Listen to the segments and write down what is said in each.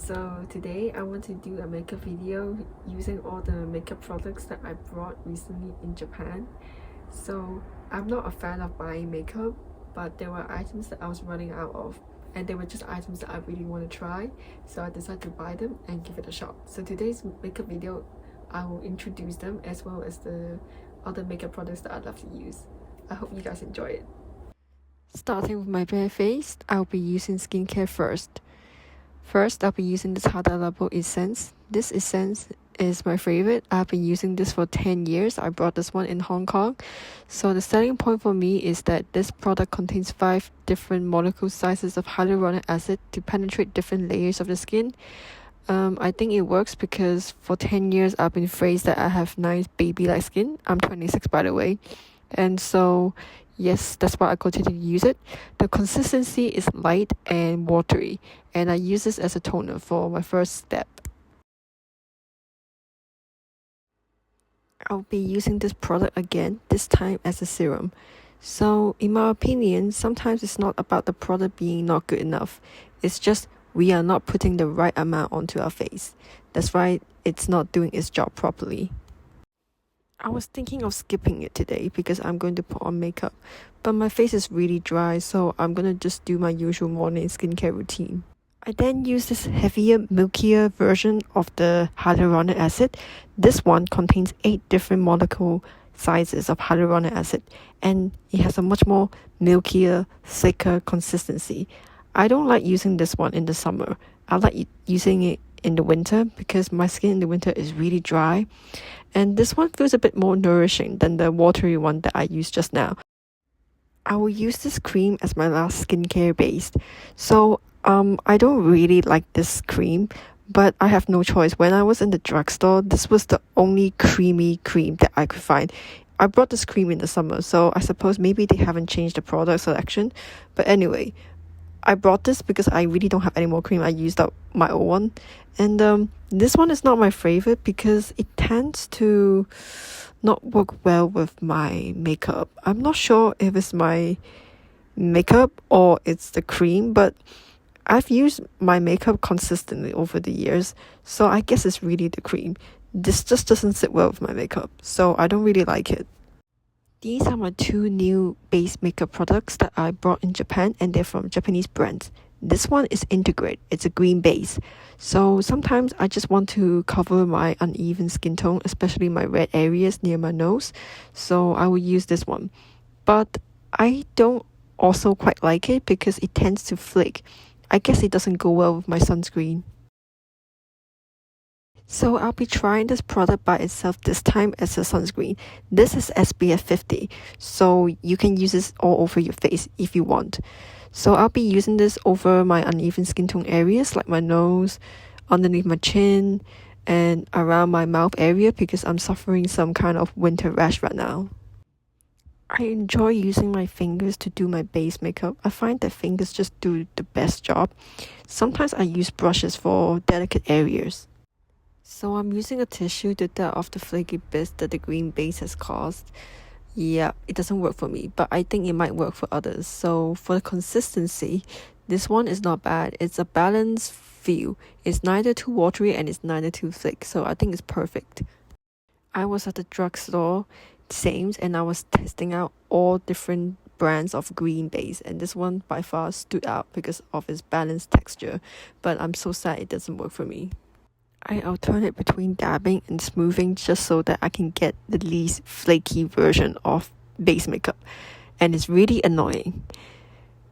So today I want to do a makeup video using all the makeup products that I brought recently in Japan. So I'm not a fan of buying makeup, but there were items that I was running out of, and they were just items that I really want to try, so I decided to buy them and give it a shot. So today's makeup video, I will introduce them as well as the other makeup products that I love to use. I hope you guys enjoy it. Starting with my bare face, I'll be using skincare first. First, I'll be using this Hada Labo essence. This essence is my favorite. I've been using this for 10 years. I bought this one in Hong Kong. So the selling point for me is that this product contains 5 different molecule sizes of hyaluronic acid to penetrate different layers of the skin. I think it works because for 10 years I've been phrased that I have nice baby-like skin. I'm 26 by the way. And so yes, that's why I continue to use it. The consistency is light and watery, and I use this as a toner for my first step. I'll be using this product again, this time as a serum. So in my opinion, sometimes it's not about the product being not good enough. It's just we are not putting the right amount onto our face. That's why it's not doing its job properly. I was thinking of skipping it today because I'm going to put on makeup, but my face is really dry, so I'm going to just do my usual morning skincare routine. I then use this heavier, milkier version of the hyaluronic acid. This one contains 8 different molecule sizes of hyaluronic acid, and it has a much more milkier, thicker consistency. I don't like using this one in the summer. I like using it in the winter because my skin in the winter is really dry, and this one feels a bit more nourishing than the watery one that I used just now. I will use this cream as my last skincare base. So I don't really like this cream, but I have no choice. When I was in the drugstore, this was the only creamy cream that I could find. I brought this cream in the summer, so I suppose maybe they haven't changed the product selection. But anyway, I brought this because I really don't have any more cream. I used up my old one. And this one is not my favorite because it tends to not work well with my makeup. I'm not sure if it's my makeup or it's the cream, but I've used my makeup consistently over the years, so I guess it's really the cream. This just doesn't sit well with my makeup, so I don't really like it. These are my 2 new base makeup products that I brought in Japan, and they're from Japanese brands. This one is Integrate. It's a green base. So sometimes I just want to cover my uneven skin tone, especially my red areas near my nose. So I will use this one. But I don't also quite like it because it tends to flake. I guess it doesn't go well with my sunscreen. So I'll be trying this product by itself this time as a sunscreen. This is SPF 50, so you can use this all over your face if you want. So I'll be using this over my uneven skin tone areas like my nose, underneath my chin, and around my mouth area because I'm suffering some kind of winter rash right now. I enjoy using my fingers to do my base makeup. I find that fingers just do the best job. Sometimes I use brushes for delicate areas. So I'm using a tissue to dab off the flaky bits that the green base has caused. Yeah, it doesn't work for me, but I think it might work for others. So for the consistency, this one is not bad. It's a balanced feel. It's neither too watery and it's neither too thick, so I think it's perfect. I was at the drugstore, Sames, and I was testing out all different brands of green base, and this one by far stood out because of its balanced texture, but I'm so sad it doesn't work for me. I alternate between dabbing and smoothing just so that I can get the least flaky version of base makeup, and it's really annoying.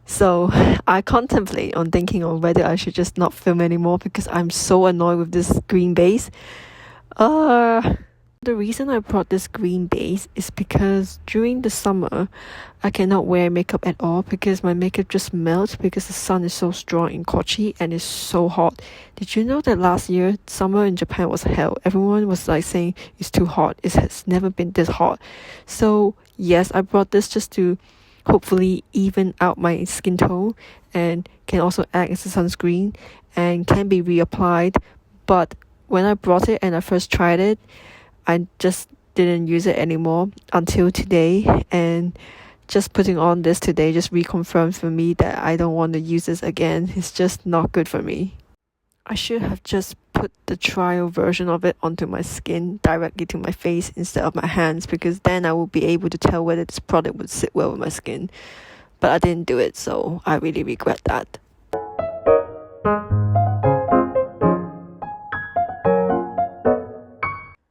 So I contemplate on thinking on whether I should just not film anymore because I'm so annoyed with this green base. The reason I brought this green base is because during the summer, I cannot wear makeup at all because my makeup just melts because the sun is so strong in Kochi and it's so hot. Did you know that last year, summer in Japan was hell? Everyone was like saying it's too hot. It has never been this hot. So yes, I brought this just to hopefully even out my skin tone and can also act as a sunscreen and can be reapplied. But when I brought it and I first tried it, I just didn't use it anymore until today, and just putting on this today just reconfirms for me that I don't want to use this again. It's just not good for me. I should have just put the trial version of it onto my skin directly to my face instead of my hands, because then I will be able to tell whether this product would sit well with my skin. But I didn't do it, so I really regret that.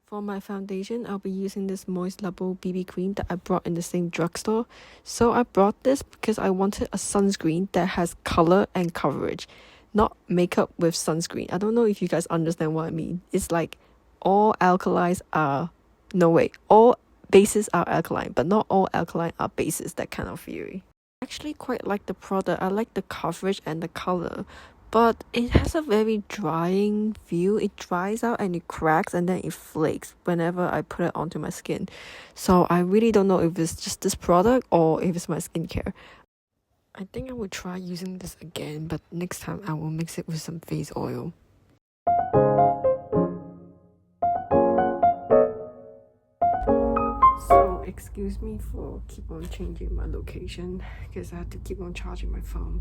For my foundation, I'll be using this moist LABO BB cream that I brought in the same drugstore. So I brought this because I wanted a sunscreen that has color and coverage, not makeup with sunscreen. I don't know if you guys understand what I mean. It's like all alkalis are... No, wait. All bases are alkaline, but not all alkaline are bases, that kind of theory. I actually quite like the product. I like the coverage and the color, but it has a very drying feel. It dries out and it cracks and then it flakes whenever I put it onto my skin. So I really don't know if it's just this product or if it's my skincare. I think I will try using this again, but next time I will mix it with some face oil. So excuse me for keep on changing my location because I have to keep on charging my phone.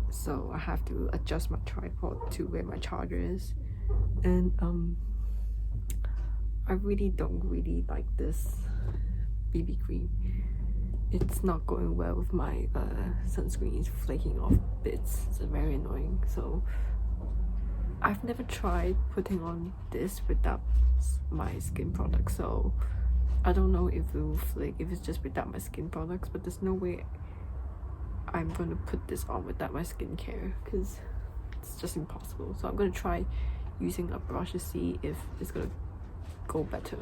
So I have to adjust my tripod to where my charger is. And I really don't really like this BB cream. It's not going well with my sunscreen. It's flaking off bits. It's very annoying. So I've never tried putting on this without my skin product, so I don't know if it will flake if it's just without my skin products, but there's no way I'm gonna put this on without my skincare because it's just impossible. So I'm gonna try using a brush to see if it's gonna go better.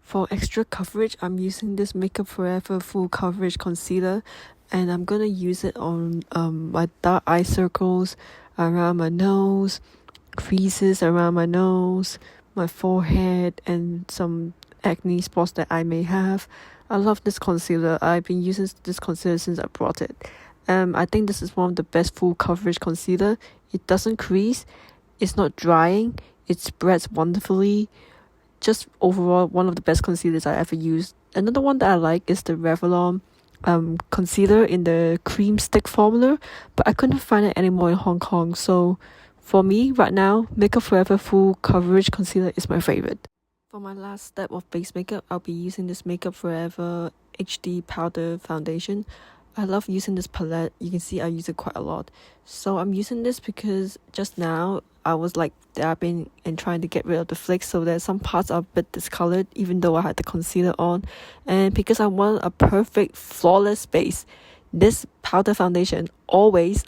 For extra coverage, I'm using this Makeup Forever Full Coverage Concealer, and I'm gonna use it on my dark eye circles, around my nose, creases around my nose, my forehead, and some acne spots that I may have. I love this concealer. I've been using this concealer since I brought it. I think this is one of the best full coverage concealer. It doesn't crease, it's not drying, it spreads wonderfully. Just overall one of the best concealers I ever used. Another one that I like is the Revlon concealer in the cream stick formula, but I couldn't find it anymore in Hong Kong. So for me right now, Makeup Forever Full Coverage Concealer is my favorite. For my last step of base makeup, I'll be using this Makeup Forever HD Powder Foundation. I love using this palette. You can see I use it quite a lot. So I'm using this because just now I was like dabbing and trying to get rid of the flakes, so that some parts are a bit discolored even though I had the concealer on. And because I want a perfect flawless base, this powder foundation always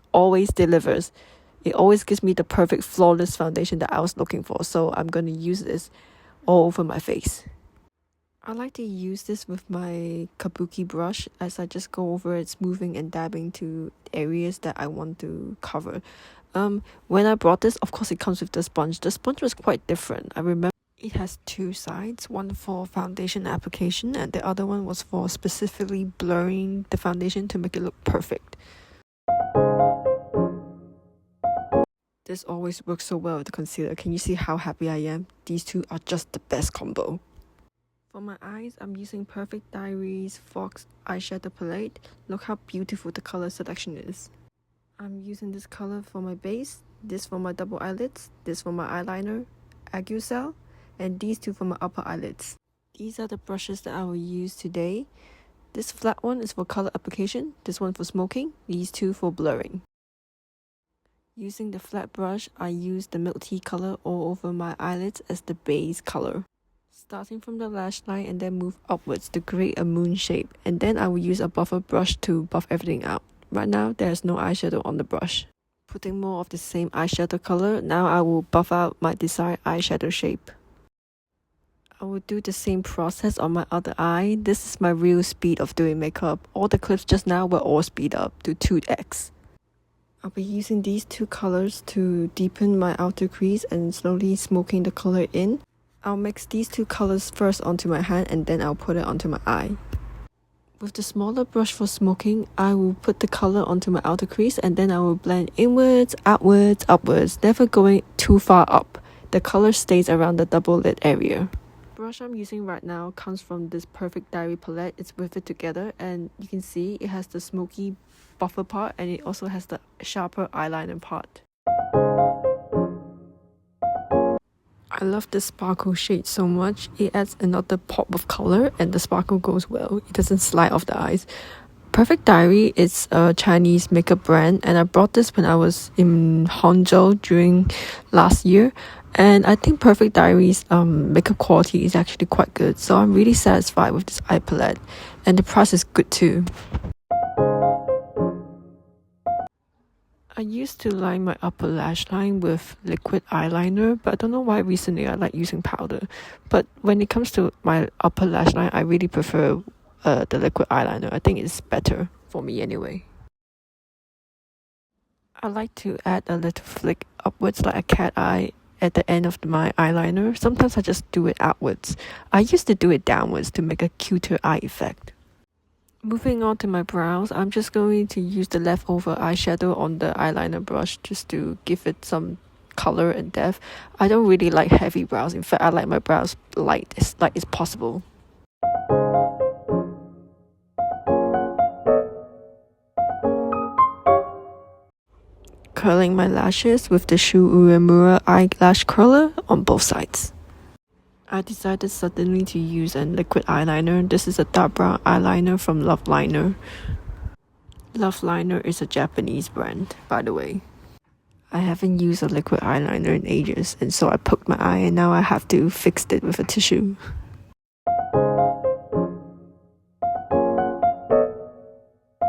delivers. It always gives me the perfect flawless foundation that I was looking for. So I'm going to use this all over my face. I like to use this with my kabuki brush as I just go over it, smoothing and dabbing to areas that I want to cover. When I brought this, of course it comes with the sponge. The sponge was quite different. I remember it has two sides, one for foundation application and the other one was for specifically blurring the foundation to make it look perfect. This always works so well with the concealer. Can you see how happy I am? These two are just the best combo. For my eyes, I'm using Perfect Diaries Fox Eyeshadow Palette. Look how beautiful the color selection is. I'm using this color for my base, this for my double eyelids, this for my eyeliner, Agucel, and these two for my upper eyelids. These are the brushes that I will use today. This flat one is for color application, this one for smoking, these two for blurring. Using the flat brush, I use the milk tea color all over my eyelids as the base color. Starting from the lash line and then move upwards to create a moon shape, and then I will use a buffer brush to buff everything out. Right now there is no eyeshadow on the brush. Putting more of the same eyeshadow color, now I will buff out my desired eyeshadow shape. I will do the same process on my other eye. This is my real speed of doing makeup. All the clips just now were all speed up to 2x. I'll be using these two colors to deepen my outer crease and slowly smoking the color in. I'll mix these two colors first onto my hand and then I'll put it onto my eye. With the smaller brush for smoking, I will put the color onto my outer crease and then I will blend inwards, outwards, upwards, never going too far up. The color stays around the double lid area. The brush I'm using right now comes from this Perfect Diary palette. It's with it together and you can see it has the smoky buffer part and it also has the sharper eyeliner part. I love the sparkle shade so much. It adds another pop of color and the sparkle goes well. It doesn't slide off the eyes. Perfect Diary is a Chinese makeup brand and I bought this when I was in Hangzhou during last year. And I think Perfect Diary's makeup quality is actually quite good. So I'm really satisfied with this eye palette. And the price is good too. I used to line my upper lash line with liquid eyeliner, but I don't know why recently I like using powder. But when it comes to my upper lash line, I really prefer the liquid eyeliner. I think it's better for me anyway. I like to add a little flick upwards like a cat eye at the end of my eyeliner. Sometimes I just do it outwards. I used to do it downwards to make a cuter eye effect. Moving on to my brows, I'm just going to use the leftover eyeshadow on the eyeliner brush just to give it some color and depth. I don't really like heavy brows. In fact, I like my brows light as possible. Curling my lashes with the Uru eyelash curler on both sides. I decided suddenly to use a liquid eyeliner. This is a dark brown eyeliner from Love Liner. Love Liner is a Japanese brand, by the way. I haven't used a liquid eyeliner in ages, and so I poked my eye and now I have to fix it with a tissue.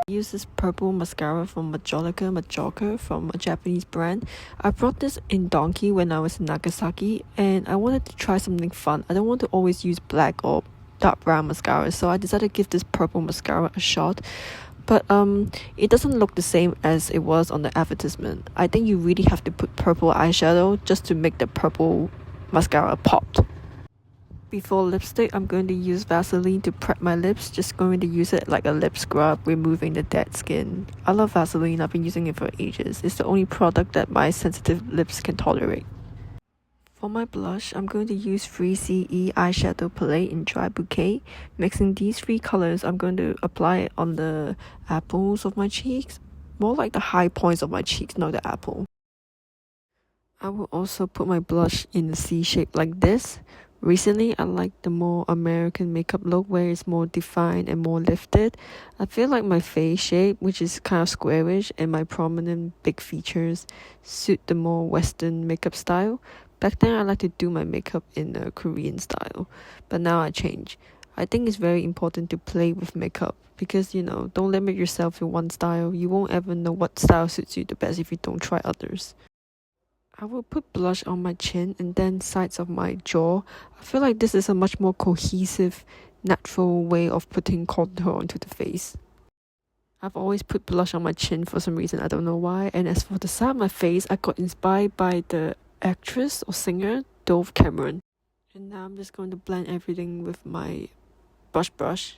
I use this purple mascara from MAJOLICA Majorca from a Japanese brand. I brought this in Donkey when I was in Nagasaki and I wanted to try something fun. I don't want to always use black or dark brown mascara, so I decided to give this purple mascara a shot. But it doesn't look the same as it was on the advertisement. I think you really have to put purple eyeshadow just to make the purple mascara pop. Before lipstick, I'm going to use Vaseline to prep my lips. Just going to use it like a lip scrub, removing the dead skin. I love Vaseline. I've been using it for ages. It's the only product that my sensitive lips can tolerate. For my blush, I'm going to use Free CE eyeshadow palette in Dry Bouquet. Mixing these three colors, I'm going to apply it on the apples of my cheeks. More like the high points of my cheeks, not the apple. I will also put my blush in a C shape like this. Recently, I like the more American makeup look where it's more defined and more lifted. I feel like my face shape, which is kind of squarish, and my prominent big features suit the more Western makeup style. Back then, I like to do my makeup in a Korean style, but now I change. I think it's very important to play with makeup because, don't limit yourself to one style. You won't ever know what style suits you the best if you don't try others. I will put blush on my chin and then sides of my jaw. I feel like this is a much more cohesive, natural way of putting contour onto the face. I've always put blush on my chin for some reason, I don't know why. And as for the side of my face, I got inspired by the actress or singer, Dove Cameron. And now I'm just going to blend everything with my brush.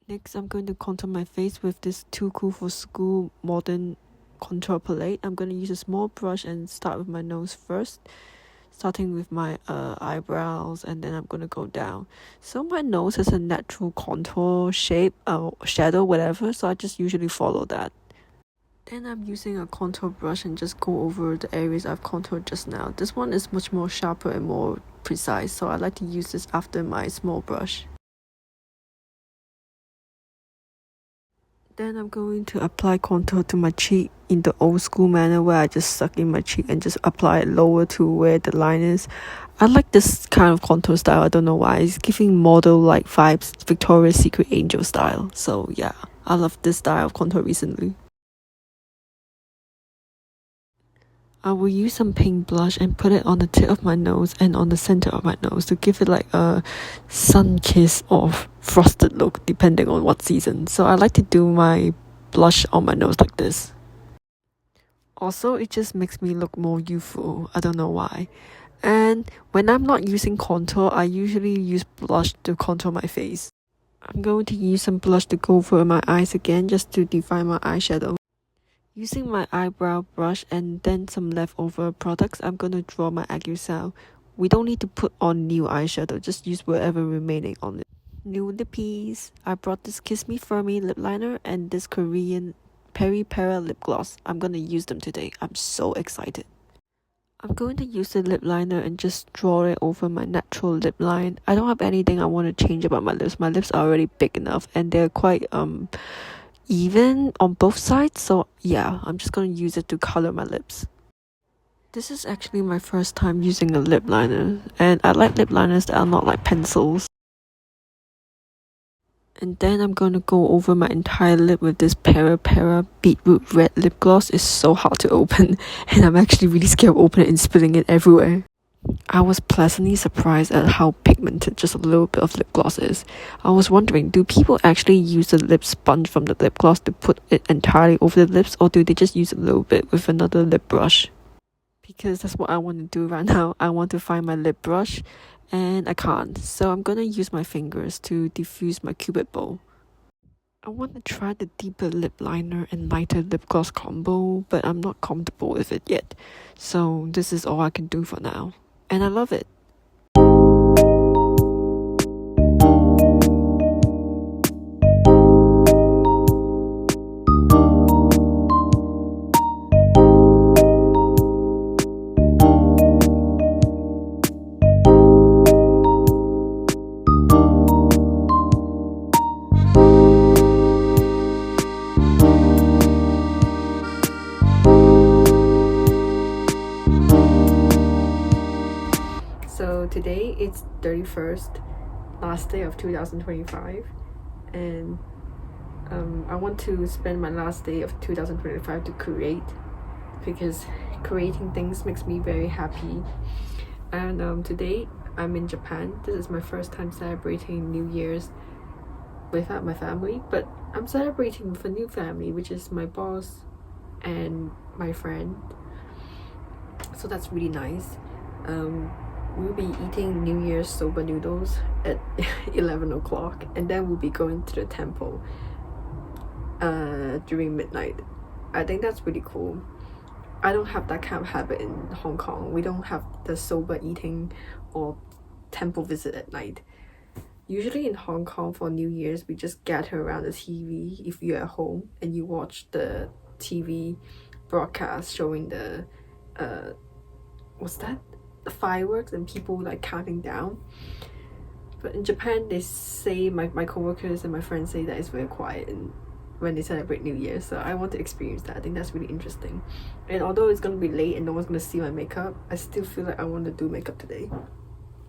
Next, I'm going to contour my face with this Too Cool for School modern contour palette. I'm going to use a small brush and start with my nose first, starting with my eyebrows, and then I'm going to go down. So my nose has a natural contour shape, shadow, whatever, so I just usually follow that. Then I'm using a contour brush and just go over the areas I've contoured just now. This one is much more sharper and more precise, so I like to use this after my small brush. Then I'm going to apply contour to my cheek in the old school manner where I just suck in my cheek and just apply it lower to where the line is. I like this kind of contour style, I don't know why. It's giving model-like vibes, Victoria's Secret Angel style. So yeah, I love this style of contour recently. I will use some pink blush and put it on the tip of my nose and on the center of my nose to give it like a sun-kissed or frosted look depending on what season. So I like to do my blush on my nose like this. Also, it just makes me look more youthful. I don't know why. And when I'm not using contour, I usually use blush to contour my face. I'm going to use some blush to go over my eyes again just to define my eyeshadow. Using my eyebrow brush and then some leftover products, I'm going to draw my aguisal. We don't need to put on new eyeshadow, just use whatever remaining on it. New lippies. I brought this KISSME FERME lip liner and this Korean PERIPERA lip gloss. I'm going to use them today. I'm so excited. I'm going to use the lip liner and just draw it over my natural lip line. I don't have anything I want to change about my lips. My lips are already big enough and they're quite even on both sides, so yeah, I'm just going to use it to color my lips. This is actually my first time using a lip liner, and I like lip liners that are not like pencils. And then I'm going to go over my entire lip with this PERIPERA beetroot red lip gloss. It's so hard to open and I'm actually really scared of opening it and spilling it everywhere. I was pleasantly surprised at how pigmented just a little bit of lip gloss is. I was wondering, do people actually use the lip sponge from the lip gloss to put it entirely over the lips, or do they just use a little bit with another lip brush? Because that's what I want to do right now. I want to find my lip brush and I can't. So I'm gonna use my fingers to diffuse my cupid bow. I want to try the deeper lip liner and lighter lip gloss combo, but I'm not comfortable with it yet. So this is all I can do for now. And I love it. So today it's 31st, last day of 2025, and I want to spend my last day of 2025 to create, because creating things makes me very happy. And today I'm in Japan. This is my first time celebrating New Year's without my family, but I'm celebrating with a new family, which is my boss and my friend, so that's really nice. We'll be eating New Year's soba noodles at 11 o'clock, and then we'll be going to the temple during midnight. I think that's really cool. I don't have that kind of habit in Hong Kong. We don't have the soba eating or temple visit at night. Usually in Hong Kong for New Year's, we just gather around the TV if you're at home and you watch the TV broadcast showing the what's that? The fireworks and people like counting down. But in Japan, they say, my coworkers and my friends say that it's very quiet and when they celebrate New Year, so I want to experience that. I think that's really interesting. And although it's gonna be late and no one's gonna see my makeup, I still feel like I want to do makeup today.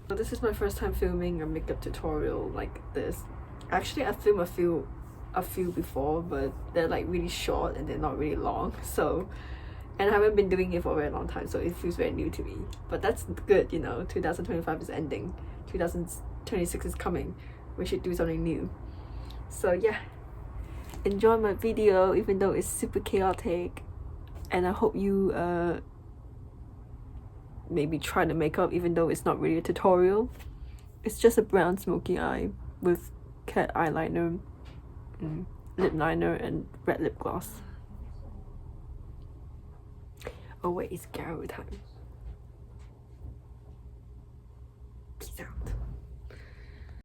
So this is my first time filming a makeup tutorial like this. Actually, I filmed a few before, but they're like really short and they're not really long. So, and I haven't been doing it for a very long time, so it feels very new to me. But that's good, you know. 2025 is ending, 2026 is coming. We should do something new. So yeah, enjoy my video even though it's super chaotic, and I hope you maybe try the makeup even though it's not really a tutorial. It's just a brown smoky eye with cat eyeliner, lip liner and red lip gloss. Oh wait, it's GRWM time. Peace out.